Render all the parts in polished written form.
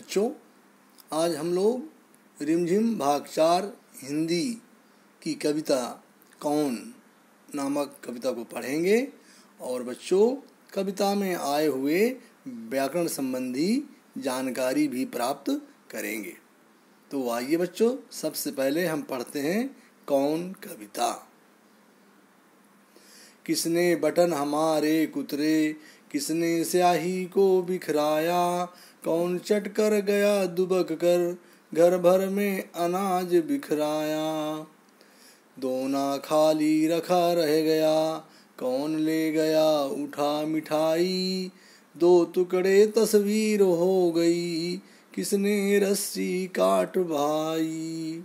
बच्चों, आज हम लोग रिमझिम भाग 4 हिंदी की कविता कौन नामक कविता को पढ़ेंगे और बच्चों कविता में आए हुए व्याकरण संबंधी जानकारी भी प्राप्त करेंगे। तो आइए बच्चों, सबसे पहले हम पढ़ते हैं कौन कविता। किसने बटन हमारे कुतरे, किसने स्याही को बिखराया, कौन चट कर गया दुबक कर, घर भर में अनाज बिखराया। दोना खाली रखा रह गया, कौन ले गया उठा मिठाई, दो टुकड़े तस्वीर हो गई, किसने रस्सी काट भाई।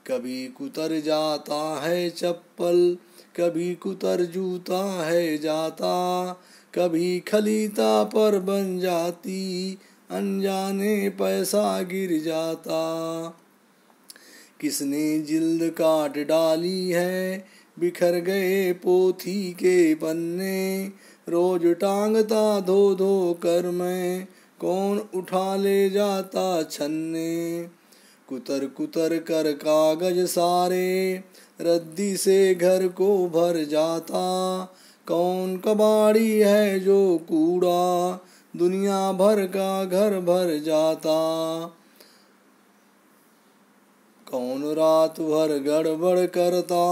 कभी कुतर जाता है चप्पल, कभी कुतर जूता है जाता, कभी खलीता पर बन जाती, अनजाने पैसा गिर जाता। किसने जिल्द काट डाली है, बिखर गए पोथी के पन्ने, रोज टांगता धो धो कर मैं, कौन उठा ले जाता छन्ने। कुतर कुतर कर कागज सारे, रद्दी से घर को भर जाता, कौन कबाड़ी है जो कूड़ा, दुनिया भर का घर भर जाता। कौन रात भर गड़बड़ करता,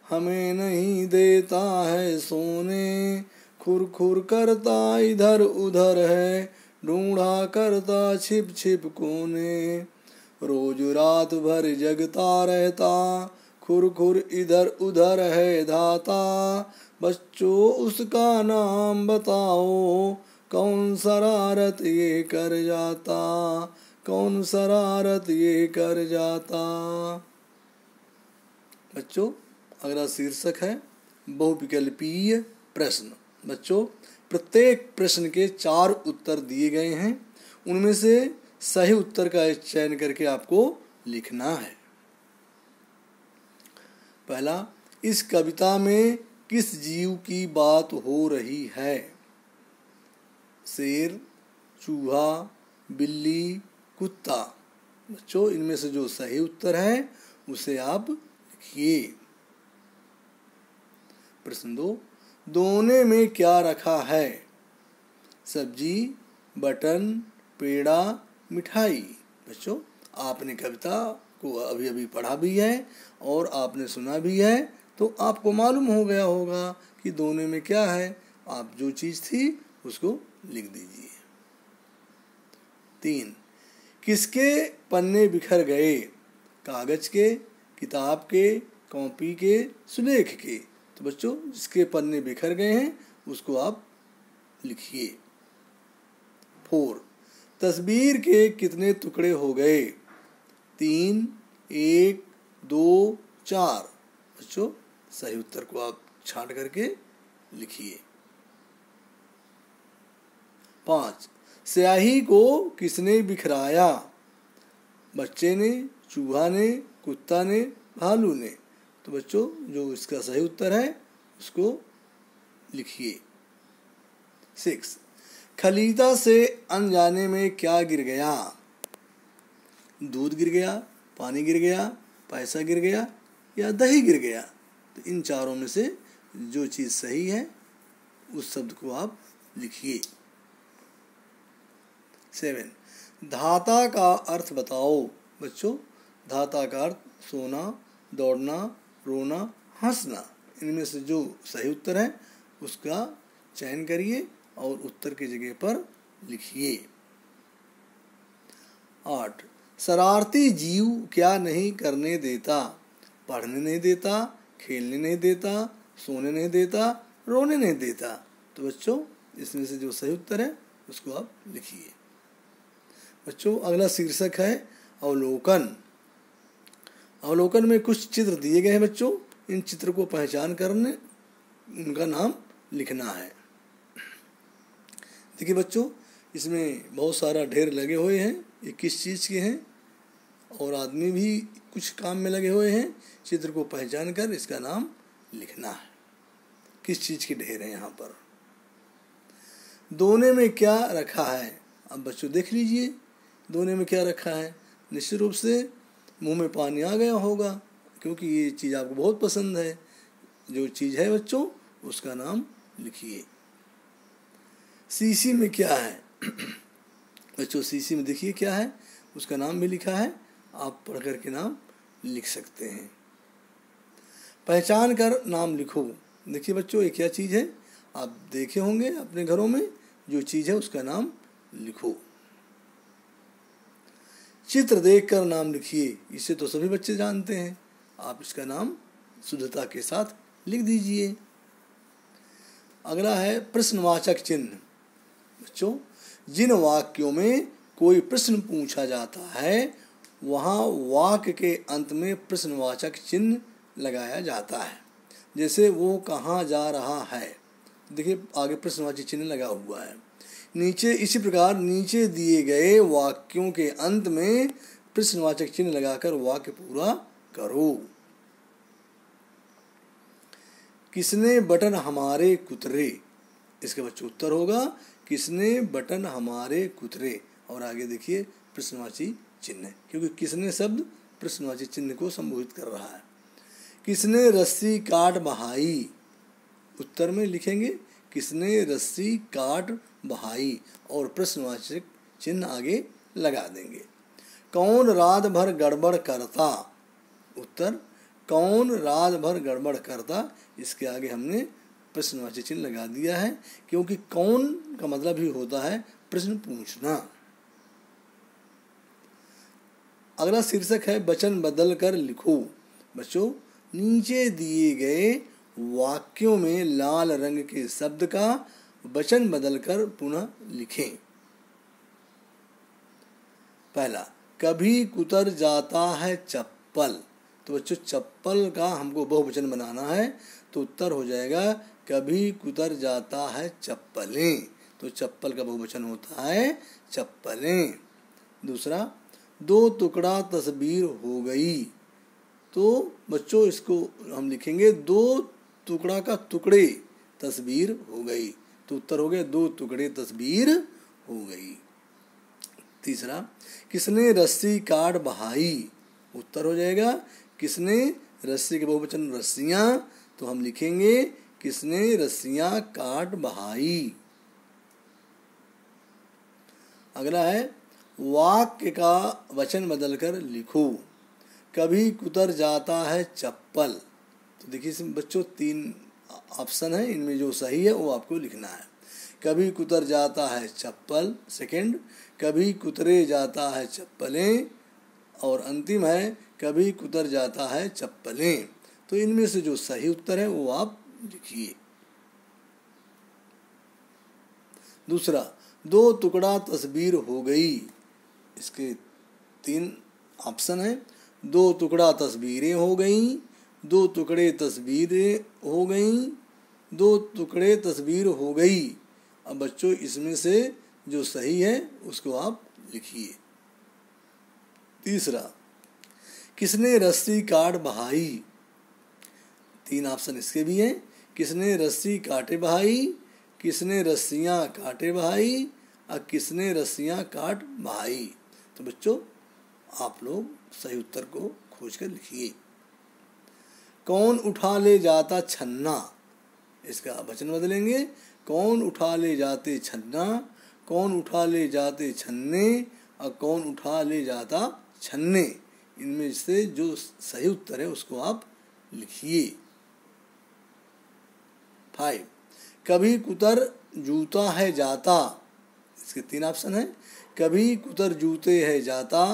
हमें नहीं देता है सोने, खुर खुर करता इधर उधर है, ढूंढा करता छिप छिप कोने। रोज रात भर जगता रहता, खुर खुर इधर उधर है धाता, बच्चों उसका नाम बताओ, कौन शरारत ये कर जाता, कौन शरारत ये कर जाता। बच्चों अगला शीर्षक है बहुविकल्पीय प्रश्न। बच्चों प्रत्येक प्रश्न के 4 उत्तर दिए गए हैं, उनमें से सही उत्तर का चयन करके आपको लिखना है। पहला, इस कविता में किस जीव की बात हो रही है? शेर, चूहा, बिल्ली, कुत्ता। बच्चों इनमें से जो सही उत्तर है उसे आप लिखिए। प्रश्न 2, दोने में क्या रखा है? सब्जी, बटन, पेड़ा, मिठाई। बच्चों आपने कविता को अभी अभी पढ़ा भी है और आपने सुना भी है, तो आपको मालूम हो गया होगा कि दोने में क्या है। आप जो चीज़ थी उसको लिख दीजिए। 3, किसके पन्ने बिखर गए? कागज के, किताब के, कॉपी के, सुलेख के। तो बच्चों जिसके पन्ने बिखर गए हैं उसको आप लिखिए। 4, तस्वीर के कितने टुकड़े हो गए? 3, 1, 2, 4। बच्चों सही उत्तर को आप छांट करके लिखिए। 5, स्याही को किसने बिखराया? बच्चे ने, चूहा ने, कुत्ता ने, भालू ने। तो बच्चों जो इसका सही उत्तर है उसको लिखिए। 6, खलीता से अनजाने में क्या गिर गया? दूध गिर गया, पानी गिर गया, पैसा गिर गया या दही गिर गया। तो इन चारों में से जो चीज़ सही है उस शब्द को आप लिखिए। 7, धाता का अर्थ बताओ। बच्चों धाता का अर्थ सोना, दौड़ना, रोना, हंसना। इनमें से जो सही उत्तर है उसका चयन करिए और उत्तर की जगह पर लिखिए। 8, शरारती जीव क्या नहीं करने देता? पढ़ने नहीं देता, खेलने नहीं देता, सोने नहीं देता, रोने नहीं देता। तो बच्चों इसमें से जो सही उत्तर है उसको आप लिखिए। बच्चों अगला शीर्षक है अवलोकन। अवलोकन में कुछ चित्र दिए गए हैं बच्चों, इन चित्र को पहचान करने उनका नाम लिखना है। देखिए बच्चों इसमें बहुत सारा ढेर लगे हुए हैं, ये किस चीज़ के हैं और आदमी भी कुछ काम में लगे हुए हैं। चित्र को पहचान कर इसका नाम लिखना है, किस चीज़ के ढेर हैं यहाँ पर। दोने में क्या रखा है? अब बच्चों देख लीजिए, दोने में क्या रखा है? निश्चित रूप से मुंह में पानी आ गया होगा, क्योंकि ये चीज़ आपको बहुत पसंद है। जो चीज़ है बच्चों उसका नाम लिखिए। सीसी में क्या है? बच्चों सीसी में देखिए क्या है, उसका नाम भी लिखा है, आप पढ़ कर के नाम लिख सकते हैं। पहचान कर नाम लिखो। देखिए बच्चों ये क्या चीज़ है, आप देखे होंगे अपने घरों में, जो चीज़ है उसका नाम लिखो। चित्र देखकर नाम लिखिए। इसे तो सभी बच्चे जानते हैं, आप इसका नाम शुद्धता के साथ लिख दीजिए। अगला है प्रश्नवाचक चिन्ह। बच्चों जिन वाक्यों में कोई प्रश्न पूछा जाता है वहाँ वाक्य के अंत में प्रश्नवाचक चिन्ह लगाया जाता है। जैसे वो कहाँ जा रहा है, देखिए आगे प्रश्नवाचक चिन्ह लगा हुआ है। नीचे इसी प्रकार नीचे दिए गए वाक्यों के अंत में प्रश्नवाचक चिन्ह लगाकर वाक्य पूरा करो। किसने बटन हमारे कुतरे? इसका बच्चों उत्तर होगा किसने बटन हमारे कुतरे। और आगे देखिए प्रश्नवाची चिन्ह, क्योंकि किसने शब्द प्रश्नवाची चिन्ह को संबोधित कर रहा है। किसने रस्सी काट बहाई? उत्तर में लिखेंगे किसने रस्सी काट बहाई और प्रश्नवाचक चिन्ह आगे लगा देंगे। कौन रात भर गड़बड़ करता? उत्तर कौन रात भर गड़बड़ करता, इसके आगे हमने प्रश्नवाचक चिन्ह लगा दिया है, क्योंकि कौन का मतलब ही होता है प्रश्न पूछना। अगला शीर्षक है वचन बदल कर लिखो। बच्चों नीचे दिए गए वाक्यों में लाल रंग के शब्द का वचन बदलकर पुनः लिखें। पहला, कभी कुतर जाता है चप्पल। तो बच्चों चप्पल का हमको बहुवचन बनाना है, तो उत्तर हो जाएगा कभी कुतर जाता है चप्पलें। तो चप्पल का बहुवचन होता है चप्पलें। दूसरा, दो टुकड़ा तस्वीर हो गई। तो बच्चों इसको हम लिखेंगे दो टुकड़ा का टुकड़े तस्वीर हो गई। तो उत्तर हो गया दो टुकड़े तस्वीर हो गई। तीसरा, किसने रस्सी काट बहाई। उत्तर हो जाएगा किसने रस्सी के बहुवचन रस्सियां, तो हम लिखेंगे किसने रस्सियां काट बहाई। अगला है वाक्य का वचन बदलकर लिखो। कभी कुतर जाता है चप्पल। तो देखिए इसमें बच्चों 3 ऑप्शन है, इनमें जो सही है वो आपको लिखना है। कभी कुतर जाता है चप्पल, सेकंड कभी कुतरे जाता है चप्पलें, और अंतिम है कभी कुतर जाता है चप्पलें। तो इनमें से जो सही उत्तर है वो आप लिखिए। दूसरा, दो टुकड़ा तस्वीर हो गई। इसके 3 ऑप्शन है। दो टुकड़ा तस्वीरें हो गई, दो टुकड़े तस्वीरें हो गई, दो टुकड़े तस्वीर हो गई। अब बच्चों इसमें से जो सही है उसको आप लिखिए। तीसरा, किसने रस्सी काट बहाई। 3 ऑप्शन इसके भी हैं। किसने रस्सी काटे बहाई, किसने रस्सियां काटे बहाई और किसने रस्सियां काट बहाई। तो बच्चों आप लोग सही उत्तर को खोज कर लिखिए। कौन उठा ले जाता छन्ना। इसका वचन बदलेंगे कौन उठा ले जाते छन्ना, कौन उठा ले जाते छन्ने और कौन उठा ले जाता छन्ने। इनमें से जो सही उत्तर है उसको आप लिखिए। 5, कभी कुतर जूता है जाता। इसके 3 ऑप्शन है। कभी कुतर जूते है जाता,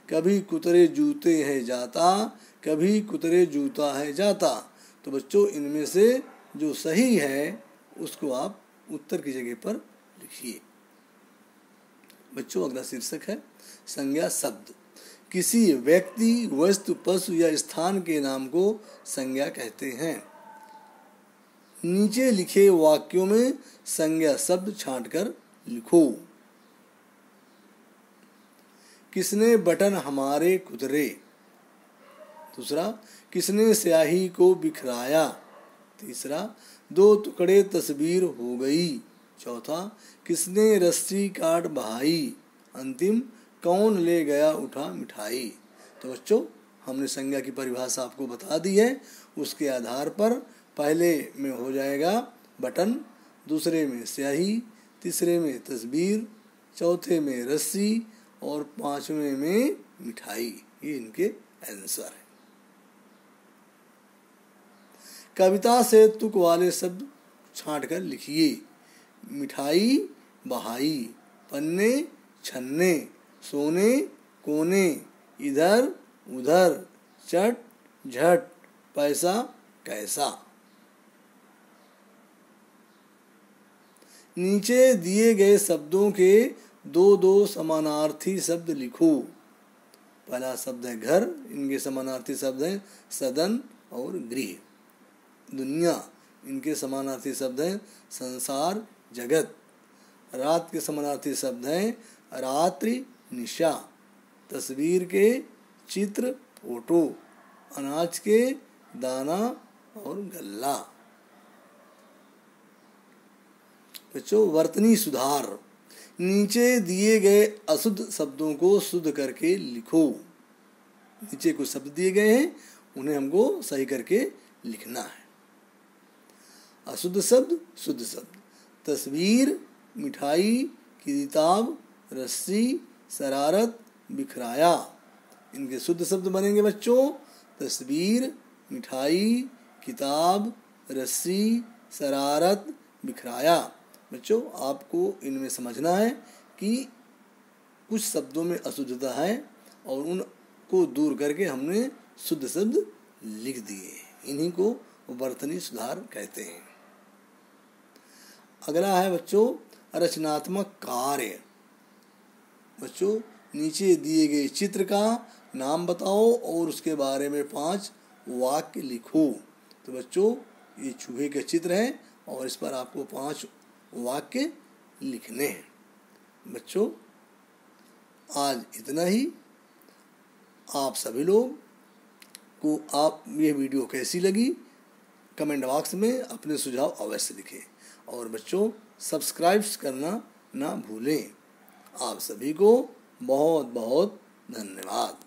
कभी कुतरे जूते है जाता, कभी कुतरे जूता है जाता। तो बच्चों इनमें से जो सही है उसको आप उत्तर की जगह पर लिखिए। बच्चों अगला शीर्षक है संज्ञा शब्द। किसी व्यक्ति, वस्तु, पशु या स्थान के नाम को संज्ञा कहते हैं। नीचे लिखे वाक्यों में संज्ञा शब्द छांटकर लिखो। किसने बटन हमारे कुतरे। दूसरा, किसने स्याही को बिखराया। तीसरा, दो टुकड़े तस्वीर हो गई। चौथा, किसने रस्सी काट बहाई। अंतिम, कौन ले गया उठा मिठाई। तो बच्चों हमने संज्ञा की परिभाषा आपको बता दी है। उसके आधार पर पहले में हो जाएगा बटन, दूसरे में स्याही, तीसरे में तस्वीर, चौथे में रस्सी और पांचवें में मिठाई। ये इनके आंसर है। कविता से तुक वाले शब्द छांट कर लिखिए। मिठाई, बहाई, पन्ने, छन्ने, सोने, कोने, इधर उधर, चट झट, पैसा कैसा। नीचे दिए गए शब्दों के दो दो समानार्थी शब्द लिखो। पहला शब्द है घर, इनके समानार्थी शब्द हैं सदन और गृह। दुनिया, इनके समानार्थी शब्द हैं संसार, जगत। रात के समानार्थी शब्द हैं रात्रि, निशा। तस्वीर के चित्र, फोटो। अनाज के दाना और गल्ला। बच्चों वर्तनी सुधार, नीचे दिए गए अशुद्ध शब्दों को शुद्ध करके लिखो। नीचे कुछ शब्द दिए गए हैं, उन्हें हमको सही करके लिखना है। अशुद्ध शब्द, शुद्ध शब्द। तस्वीर, मिठाई, किताब, रस्सी, शरारत, बिखराया। इनके शुद्ध शब्द बनेंगे बच्चों तस्वीर, मिठाई, किताब, रस्सी, शरारत, बिखराया। बच्चों आपको इनमें समझना है कि कुछ शब्दों में अशुद्धता है और उनको दूर करके हमने शुद्ध शब्द लिख दिए। इन्हीं को वर्तनी सुधार कहते हैं। अगला है बच्चों रचनात्मक कार्य। बच्चों नीचे दिए गए चित्र का नाम बताओ और उसके बारे में 5 वाक्य लिखो। तो बच्चों ये चूहे का चित्र है और इस पर आपको 5 वाक्य लिखने हैं। बच्चों आज इतना ही। आप सभी लोग को आप ये वीडियो कैसी लगी कमेंट बॉक्स में अपने सुझाव अवश्य लिखें और बच्चों सब्सक्राइब करना ना भूलें। आप सभी को बहुत बहुत धन्यवाद।